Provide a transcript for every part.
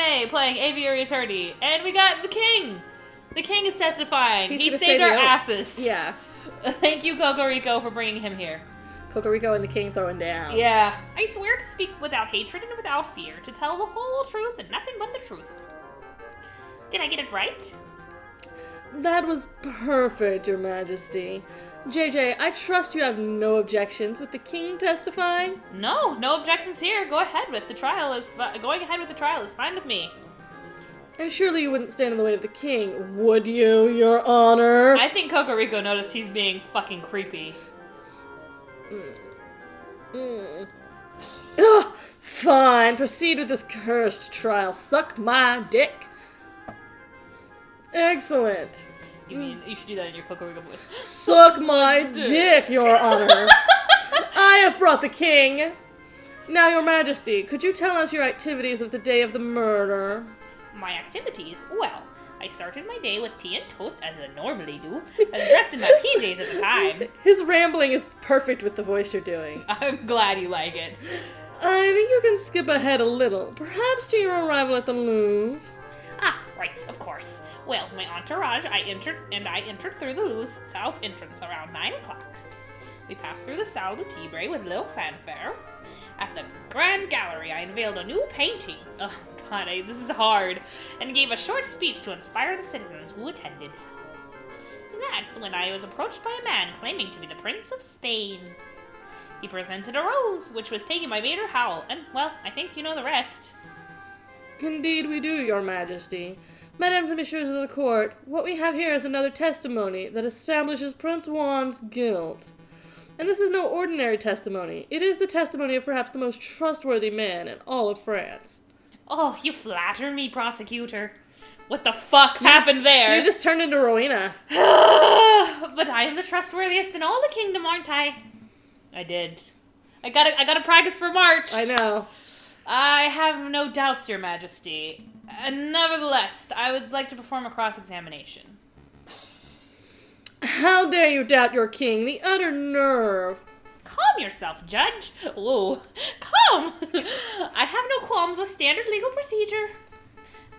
May playing Aviary Attorney. And we got the king. The king is testifying. He saved our asses. Yeah. Thank you, Cocorico, for bringing him here. Cocorico and the king throwing down. Yeah. I swear to speak without hatred and without fear, to tell the whole truth and nothing but the truth. Did I get it right? That was perfect, Your Majesty. JJ, I trust you have no objections with the king testifying? No objections here. Go ahead with the trial. Going ahead with the trial is fine with me. And surely you wouldn't stand in the way of the king, would you, Your Honor? I think Cocorico noticed he's being fucking creepy. Ugh, fine, proceed with this cursed trial. Suck my dick. Excellent. You mean, you should do that in your Cocorico voice. Suck my dick, Your Honor. I have brought the king. Now, Your Majesty, could you tell us your activities of the day of the murder? My activities? Well, I started my day with tea and toast, as I normally do. I was dressed in my PJs at the time. His rambling is perfect with the voice you're doing. I'm glad you like it. I think you can skip ahead a little, perhaps to your arrival at the Louvre. Ah, right, of course. Well, my entourage, I entered through the Louvre's south entrance around 9 o'clock. We passed through the Salle du Tibre with little fanfare. At the Grand Gallery, I unveiled a new painting. Oh, God, this is hard. And gave a short speech to inspire the citizens who attended. That's when I was approached by a man claiming to be the Prince of Spain. He presented a rose, which was taken by Mater Howell, and, well, I think you know the rest. Indeed we do, Your Majesty. Mesdames and Messieurs of the court, what we have here is another testimony that establishes Prince Juan's guilt. And this is no ordinary testimony. It is the testimony of perhaps the most trustworthy man in all of France. Oh, you flatter me, prosecutor. What the fuck happened there? You just turned into Rowena. But I am the trustworthiest in all the kingdom, aren't I? I did. I gotta practice for March. I know. I have no doubts, Your Majesty. Nevertheless, I would like to perform a cross-examination. How dare you doubt your king? The utter nerve. Calm yourself, Judge. Whoa. Calm. I have no qualms with standard legal procedure.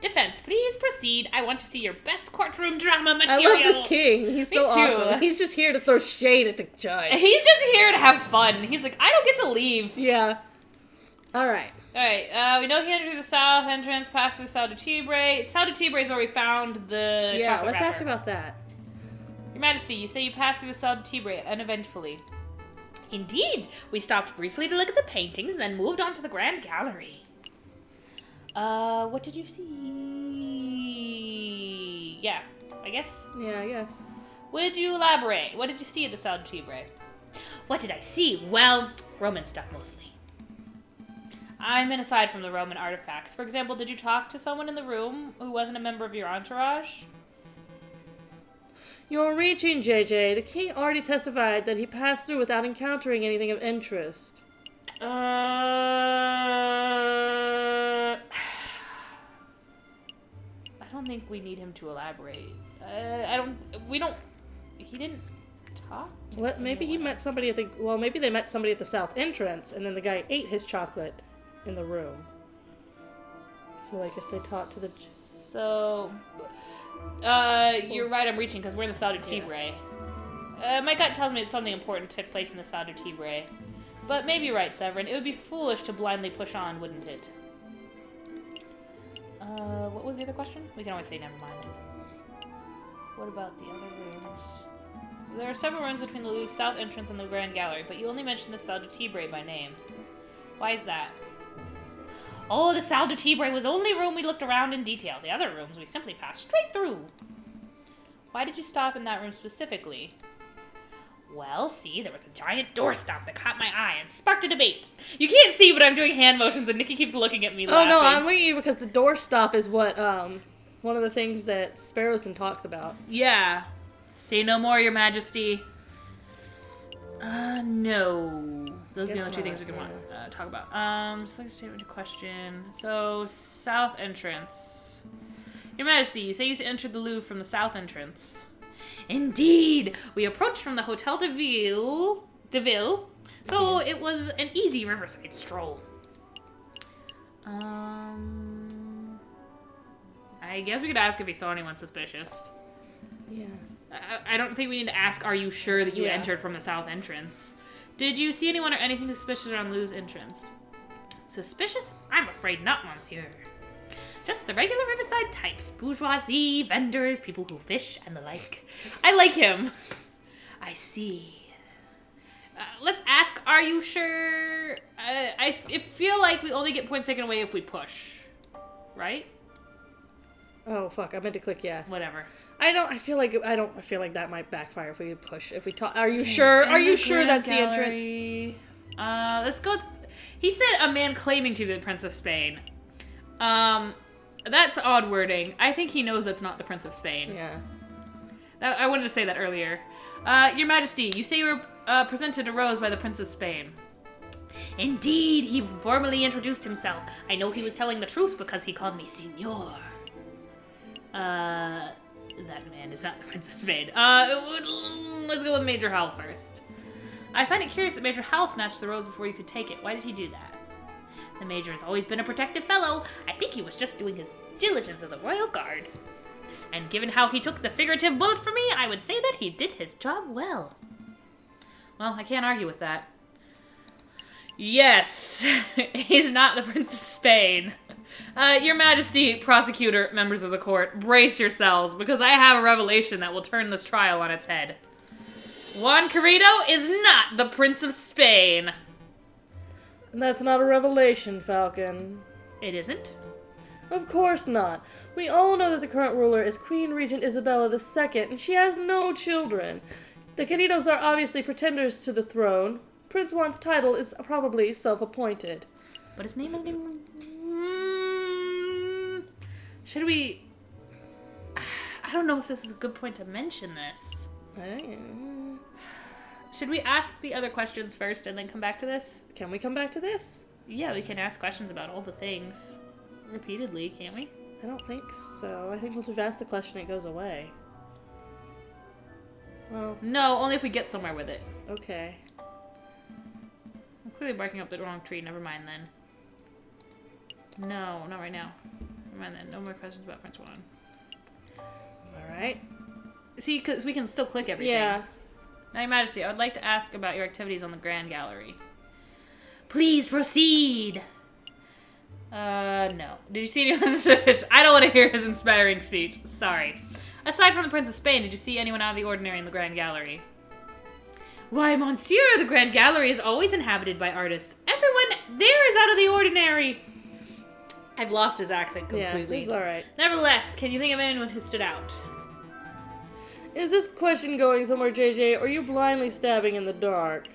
Defense, please proceed. I want to see your best courtroom drama material. I love this king. He's so awesome. He's just here to throw shade at the judge. He's just here to have fun. He's like, I don't get to leave. Yeah. All right. We know he entered the south entrance, passed through the Salle du Tibre. Salle du Tibre is where we found the chocolate let's wrapper. ask about that. Your Majesty, you say you passed through the Salle du Tibre uneventfully. Indeed. We stopped briefly to look at the paintings and then moved on to the Grand Gallery. What did you see? Yeah, I guess. Yeah, I guess. Would you elaborate? What did you see at the Salle du Tibre? What did I see? Well, Roman stuff mostly. I meant aside from the Roman artifacts. For example, did you talk to someone in the room who wasn't a member of your entourage? You're reaching, JJ. The king already testified that he passed through without encountering anything of interest. I don't think we need him to elaborate. He didn't talk to What? Maybe he met somebody at the... Well, maybe they met somebody at the south entrance, and then the guy ate his chocolate in the room. So, like, if they talked to the... So... you're right, I'm reaching, because we're in the Salle du Tibre. My gut tells me that something important took place in the Salle du Tibre. But maybe you're right, Severin. It would be foolish to blindly push on, wouldn't it? What was the other question? We can always say never mind. What about the other rooms? There are several rooms between the Louvre's south entrance and the Grand Gallery, but you only mentioned the Salle du Tibre by name. Why is that? Oh, the Salle du Tibre was the only room we looked around in detail. The other rooms we simply passed straight through. Why did you stop in that room specifically? Well, see, there was a giant doorstop that caught my eye and sparked a debate. You can't see, but I'm doing hand motions, and Nikki keeps looking at me laughing. Oh, no, I'm with you because the doorstop is what, one of the things that Sparrowson talks about. Yeah. Say no more, Your Majesty. No. Those are the only two things we can talk about. Select a statement to question. So, south entrance. Your Majesty, you say you entered the Louvre from the south entrance. Indeed! We approached from the Hotel de Ville, so it was an easy riverside stroll. I guess we could ask if he saw anyone suspicious. Yeah. I don't think we need to ask, are you sure that you entered from the south entrance? Did you see anyone or anything suspicious around Lou's entrance? Suspicious? I'm afraid not, monsieur. Just the regular riverside types. Bourgeoisie, vendors, people who fish, and the like. I like him. I see. Let's ask, are you sure? I feel like we only get points taken away if we push. Right? Oh, fuck. I meant to click yes. Whatever. I feel like that might backfire if we push. If we talk, are you sure? Are you sure that's the entrance? Let's go. He said a man claiming to be the Prince of Spain. That's odd wording. I think he knows that's not the Prince of Spain. Yeah. I wanted to say that earlier. Your Majesty, you say you were presented a rose by the Prince of Spain. Indeed, he formally introduced himself. I know he was telling the truth because he called me Signor. That man is not the Prince of Spain. Let's go with Major Howell first. I find it curious that Major Howell snatched the rose before you could take it. Why did he do that? The Major has always been a protective fellow. I think he was just doing his diligence as a royal guard. And given how he took the figurative bullet for me, I would say that he did his job well. Well, I can't argue with that. Yes, he's not the Prince of Spain. Your Majesty, prosecutor, members of the court, brace yourselves, because I have a revelation that will turn this trial on its head. Juan Carrito is not the Prince of Spain. That's not a revelation, Falcon. It isn't? Of course not. We all know that the current ruler is Queen Regent Isabella II, and she has no children. The Carritos are obviously pretenders to the throne. Prince Juan's title is probably self-appointed. But his name is... Should we... I don't know if this is a good point to mention this. Should we ask the other questions first and then come back to this? Can we come back to this? Yeah, we can ask questions about all the things. Repeatedly, can't we? I don't think so. I think once we've asked the question, it goes away. Well... No, only if we get somewhere with it. Okay. I'm clearly barking up the wrong tree. Never mind then. No, not right now. Never mind then. No more questions about Prince Juan. Alright. See, because we can still click everything. Yeah. Now, Your Majesty, I would like to ask about your activities on the Grand Gallery. Please proceed! No. Did you see anyone suspicious? I don't want to hear his inspiring speech. Sorry. Aside from the Prince of Spain, did you see anyone out of the ordinary in the Grand Gallery? Why, monsieur, the Grand Gallery is always inhabited by artists. Everyone there is out of the ordinary. I've lost his accent completely. Yeah, it's alright. Nevertheless, can you think of anyone who stood out? Is this question going somewhere, JJ, or are you blindly stabbing in the dark?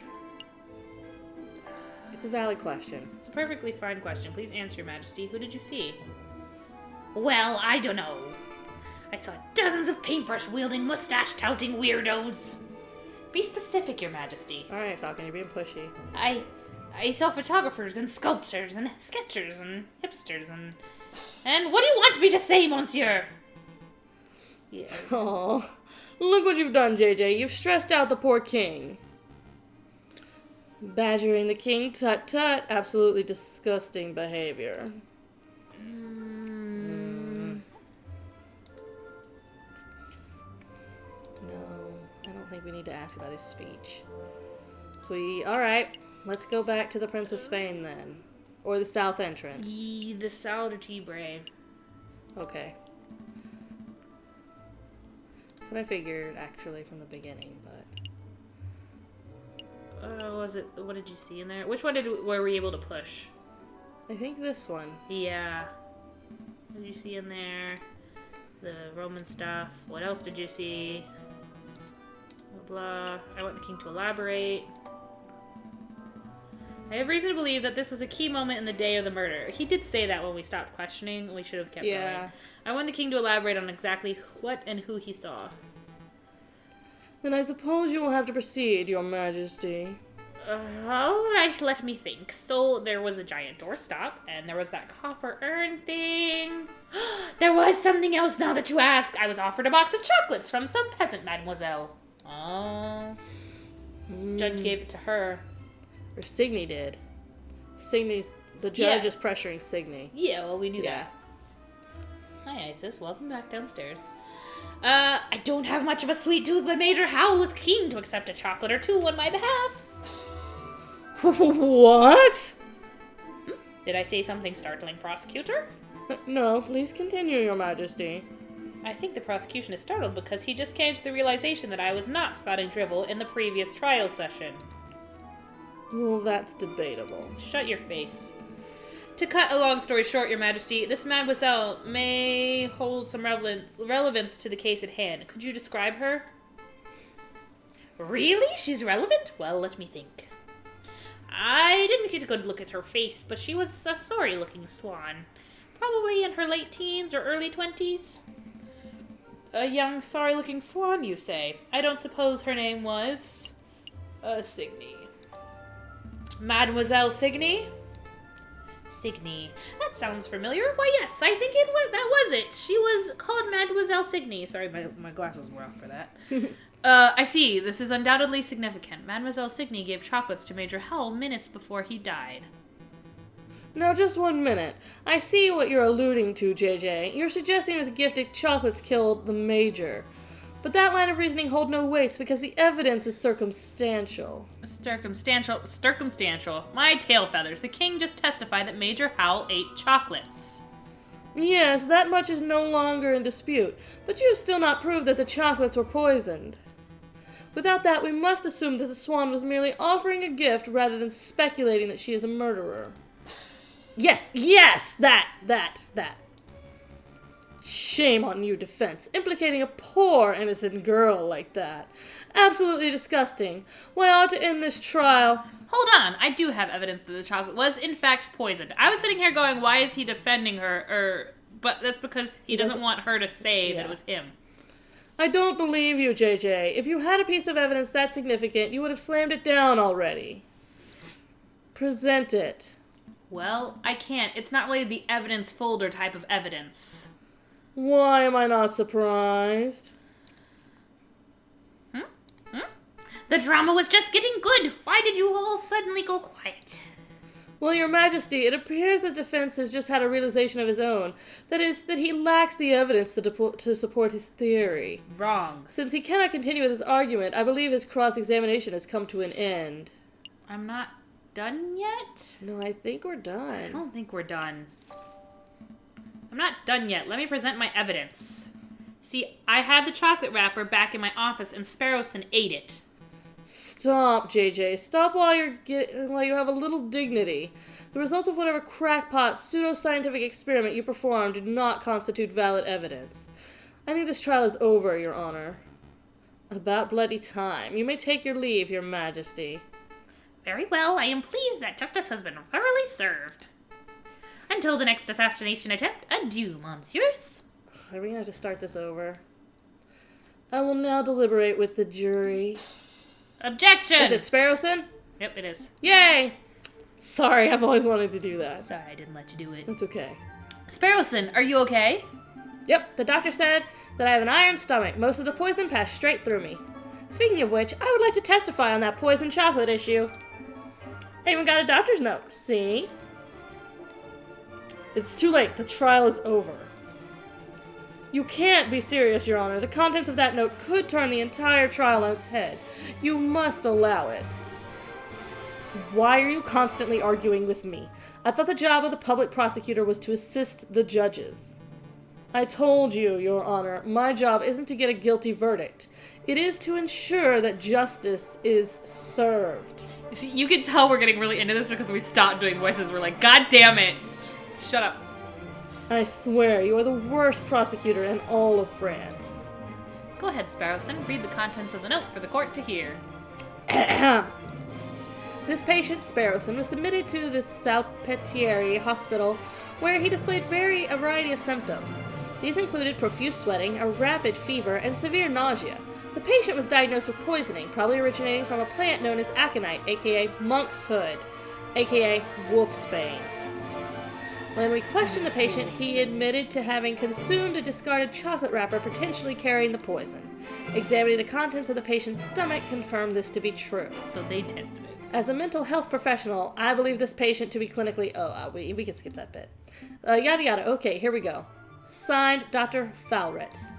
It's a valid question. It's a perfectly fine question. Please answer, Your Majesty. Who did you see? Well, I don't know. I saw dozens of paintbrush-wielding, mustache-touting weirdos. Be specific, Your Majesty. Alright, Falcon, you're being pushy. I saw photographers and sculptors and sketchers and hipsters and what do you want me to say, monsieur? Yeah. Oh, look what you've done, JJ. You've stressed out the poor king. Badgering the king, tut-tut. Absolutely disgusting behavior. No, I don't think we need to ask about his speech. Sweet. Alright, let's go back to the Prince of Spain then. Or the south entrance. The Salle de Tibre. Okay. That's what I figured, actually, from the beginning, but... What did you see in there? Which one were we able to push? I think this one. Yeah. What did you see in there? The Roman stuff. What else did you see? Blah, blah. I want the king to elaborate. I have reason to believe that this was a key moment in the day of the murder. He did say that when we stopped questioning. We should have kept going. I want the king to elaborate on exactly what and who he saw. Then I suppose you will have to proceed, Your Majesty. Alright, let me think. So, there was a giant doorstop, and there was that copper urn thing. There was something else now that you ask. I was offered a box of chocolates from some peasant mademoiselle. Oh. Judge gave it to her. Or Signy did. Signy, the judge is pressuring Signy. Yeah, well, we knew that. Hi, Isis. Welcome back downstairs. I don't have much of a sweet tooth, but Major Howell was keen to accept a chocolate or two on my behalf. What? Did I say something startling, prosecutor? No, please continue, Your Majesty. I think the prosecution is startled because he just came to the realization that I was not spouting drivel in the previous trial session. Well, that's debatable. Shut your face. To cut a long story short, Your Majesty, this mademoiselle may hold some relevance to the case at hand. Could you describe her? Really? She's relevant? Well, let me think. I didn't get a good look at her face, but she was a sorry-looking swan. Probably in her late teens or early 20s. A young, sorry-looking swan, you say? I don't suppose her name was... Signy. Mademoiselle Signy? Signy. That sounds familiar. Why, yes, I think that was it. She was called Mademoiselle Signy. Sorry, my glasses were off for that. I see. This is undoubtedly significant. Mademoiselle Signy gave chocolates to Major Howell minutes before he died. Now, just 1 minute. I see what you're alluding to, JJ. You're suggesting that the gifted chocolates killed the Major. But that line of reasoning holds no weights because the evidence is circumstantial. Circumstantial. My tail feathers. The king just testified that Major Howell ate chocolates. Yes, that much is no longer in dispute, but you have still not proved that the chocolates were poisoned. Without that, we must assume that the swan was merely offering a gift rather than speculating that she is a murderer. Yes, that. Shame on you, defense, implicating a poor, innocent girl like that. Absolutely disgusting. Why ought to end this trial? Hold on, I do have evidence that the chocolate was in fact poisoned. I was sitting here going, why is he defending her? But that's because he doesn't want her to say that it was him. I don't believe you, JJ. If you had a piece of evidence that significant, you would have slammed it down already. Present it. Well, I can't. It's not really the evidence folder type of evidence. Why am I not surprised? The drama was just getting good. Why did you all suddenly go quiet? Well, Your Majesty, it appears the defense has just had a realization of his own. That is, that he lacks the evidence to support his theory. Wrong. Since he cannot continue with his argument, I believe his cross-examination has come to an end. I'm not done yet? No, I think we're done. I don't think we're done. I'm not done yet. Let me present my evidence. See, I had the chocolate wrapper back in my office and Sparrowson ate it. Stop, JJ. Stop while you have a little dignity. The results of whatever crackpot, pseudo-scientific experiment you performed do not constitute valid evidence. I think this trial is over, Your Honor. About bloody time. You may take your leave, Your Majesty. Very well. I am pleased that justice has been thoroughly served. Until the next assassination attempt, adieu, monsieurs. Are we going to have to start this over? I will now deliberate with the jury. Objection! Is it Sparrowson? Yep, it is. Yay! Sorry, I've always wanted to do that. Sorry, I didn't let you do it. That's okay. Sparrowson, are you okay? Yep, the doctor said that I have an iron stomach. Most of the poison passed straight through me. Speaking of which, I would like to testify on that poison chocolate issue. I even got a doctor's note. See? It's too late. The trial is over. You can't be serious, Your Honor. The contents of that note could turn the entire trial on its head. You must allow it. Why are you constantly arguing with me? I thought the job of the public prosecutor was to assist the judges. I told you, Your Honor, my job isn't to get a guilty verdict. It is to ensure that justice is served. See, you can tell we're getting really into this because we stopped doing voices. We're like, God damn it. Shut up. I swear, you are the worst prosecutor in all of France. Go ahead, Sparrowson. Read the contents of the note for the court to hear. This patient, Sparrowson, was submitted to the Salpêtrière hospital, where he displayed a variety of symptoms. These included profuse sweating, a rapid fever, and severe nausea. The patient was diagnosed with poisoning, probably originating from a plant known as aconite, aka monk's hood, aka wolfsbane. When we questioned the patient, he admitted to having consumed a discarded chocolate wrapper, potentially carrying the poison. Examining the contents of the patient's stomach confirmed this to be true. So they tested it. As a mental health professional, I believe this patient to be clinically... we can skip that bit. Yada yada. Okay, here we go. Signed, Dr. Falretz.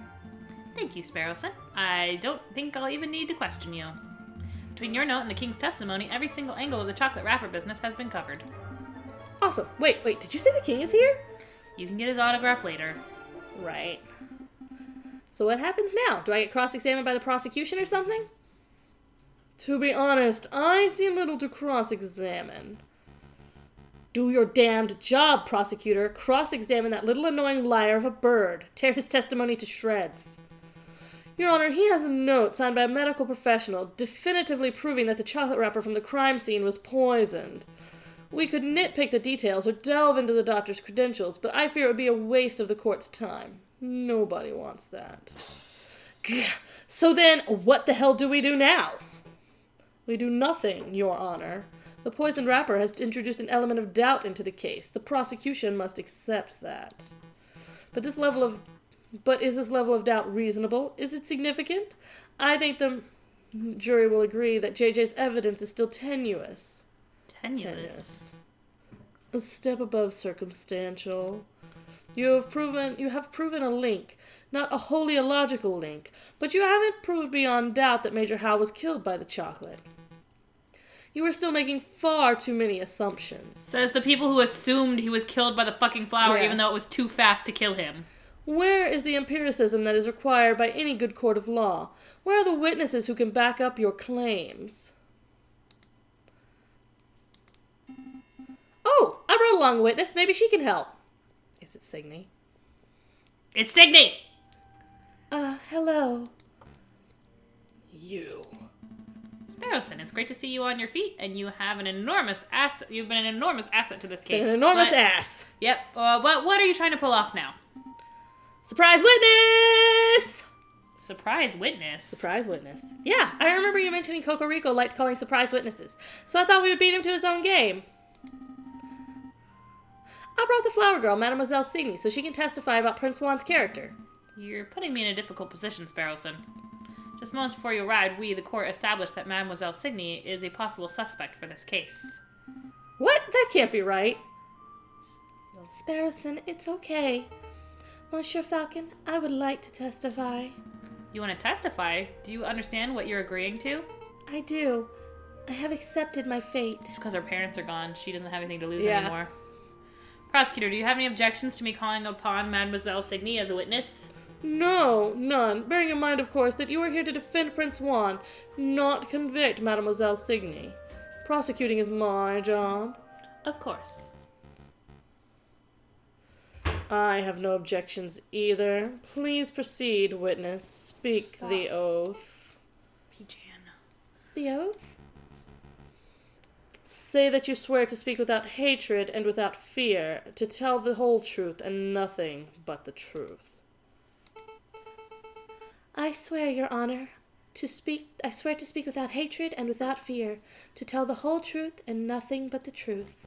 Thank you, Sparrowson. I don't think I'll even need to question you. Between your note and the king's testimony, every single angle of the chocolate wrapper business has been covered. Awesome. Wait, did you say the king is here? You can get his autograph later. Right. So what happens now? Do I get cross-examined by the prosecution or something? To be honest, I see little to cross-examine. Do your damned job, prosecutor. Cross-examine that little annoying liar of a bird. Tear his testimony to shreds. Your Honor, he has a note signed by a medical professional definitively proving that the chocolate wrapper from the crime scene was poisoned. We could nitpick the details or delve into the doctor's credentials, but I fear it would be a waste of the court's time. Nobody wants that. So then, what the hell do we do now? We do nothing, Your Honor. The poisoned wrapper has introduced an element of doubt into the case. The prosecution must accept that. But is this level of doubt reasonable? Is it significant? I think the jury will agree that JJ's evidence is still tenuous. Tenuous? A step above circumstantial. You have proven a link, not a wholly illogical link, but you haven't proved beyond doubt that Major Howe was killed by the chocolate. You are still making far too many assumptions. Says the people who assumed he was killed by the fucking flower even though it was too fast to kill him. Where is the empiricism that is required by any good court of law? Where are the witnesses who can back up your claims? Oh, I brought along a witness. Maybe she can help. Is it Signe? It's Signe! Hello. You. Sparrowson, it's great to see you on your feet, and you have an enormous asset. You've been an enormous asset to this case. An enormous ass. Yep. What are you trying to pull off now? Surprise witness! Surprise witness? Surprise witness. Yeah, I remember you mentioning Cocorico liked calling surprise witnesses, so I thought we would beat him to his own game. I brought the flower girl, Mademoiselle Signe, so she can testify about Prince Juan's character. You're putting me in a difficult position, Sparrowson. Just moments before you arrived, we, the court, established that Mademoiselle Signe is a possible suspect for this case. What? That can't be right. Sparrowson, it's okay. Monsieur Falcon, I would like to testify. You want to testify? Do you understand what you're agreeing to? I do. I have accepted my fate. It's because her parents are gone. She doesn't have anything to lose anymore. Prosecutor, do you have any objections to me calling upon Mademoiselle Signe as a witness? No, none. Bearing in mind, of course, that you are here to defend Prince Juan, not convict Mademoiselle Signe. Prosecuting is my job. Of course. I have no objections either. Please proceed, witness. Speak the oath. P-Chan. The oath? Say that you swear to speak without hatred and without fear, to tell the whole truth and nothing but the truth. I swear, Your Honor, I swear to speak without hatred and without fear, to tell the whole truth and nothing but the truth.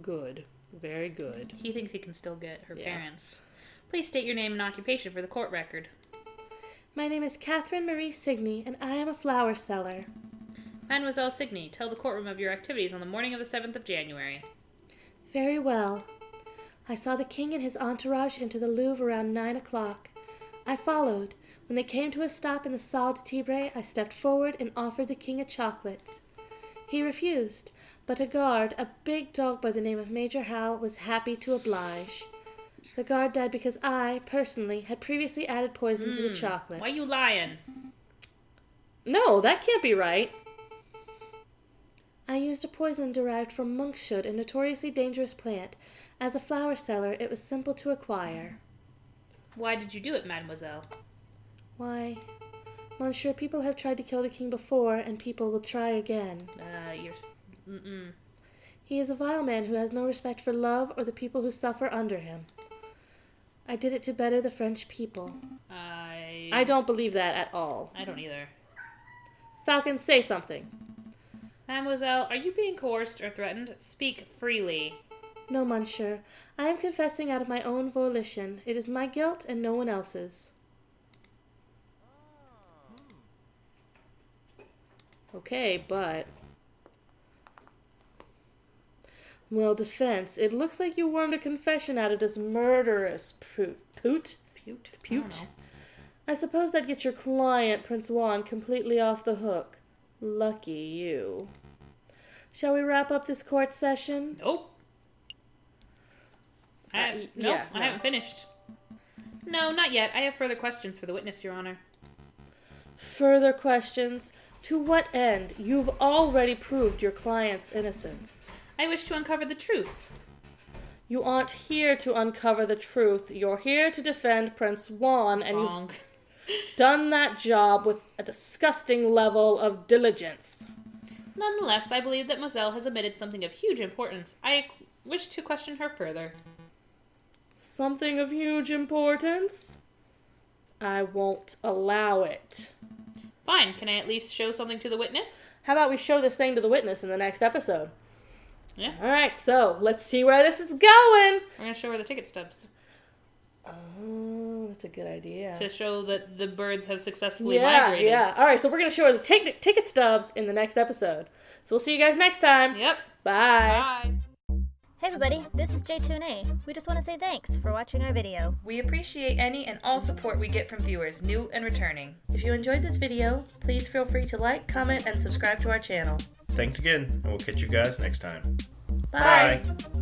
Good. Very good. He thinks he can still get her parents. Please state your name and occupation for the court record. My name is Catherine Marie Signe, and I am a flower seller. Mademoiselle Signe, tell the courtroom of your activities on the morning of the 7th of January. Very well. I saw the king and his entourage into the Louvre around 9 o'clock. I followed. When they came to a stop in the Salle de Tibre, I stepped forward and offered the king a chocolate. He refused, but a guard, a big dog by the name of Major Howe, was happy to oblige. The guard died because I, personally, had previously added poison to the chocolates. Why you lying? No, that can't be right. I used a poison derived from monkshood, a notoriously dangerous plant. As a flower seller, it was simple to acquire. Why did you do it, mademoiselle? Why, Monsieur, people have tried to kill the king before, and people will try again. He is a vile man who has no respect for love or the people who suffer under him. I did it to better the French people. I don't believe that at all. I don't either. Falcon, say something. Mademoiselle, are you being coerced or threatened? Speak freely. No, Monsieur. I am confessing out of my own volition. It is my guilt and no one else's. Okay, but... Well, defense, it looks like you wormed a confession out of this murderous Pute? I suppose that gets your client, Prince Juan, completely off the hook. Lucky you. Shall we wrap up this court session? Nope. I haven't finished. No, not yet. I have further questions for the witness, Your Honor. Further questions? To what end? You've already proved your client's innocence. I wish to uncover the truth. You aren't here to uncover the truth. You're here to defend Prince Juan, and Wrong. you've done that job with a disgusting level of diligence. Nonetheless, I believe that Moselle has omitted something of huge importance. I wish to question her further. Something of huge importance? I won't allow it. Fine. Can I at least show something to the witness? How about we show this thing to the witness in the next episode? Yeah. Alright, so let's see where this is going. We're going to show her the ticket stubs. Oh, that's a good idea. To show that the birds have successfully migrated. Yeah. Alright, so we're going to show her the ticket stubs in the next episode. So we'll see you guys next time. Yep. Bye. Bye. Hey everybody, this is J2A. We just want to say thanks for watching our video. We appreciate any and all support we get from viewers, new and returning. If you enjoyed this video, please feel free to like, comment, and subscribe to our channel. Thanks again, and we'll catch you guys next time. Bye. Bye.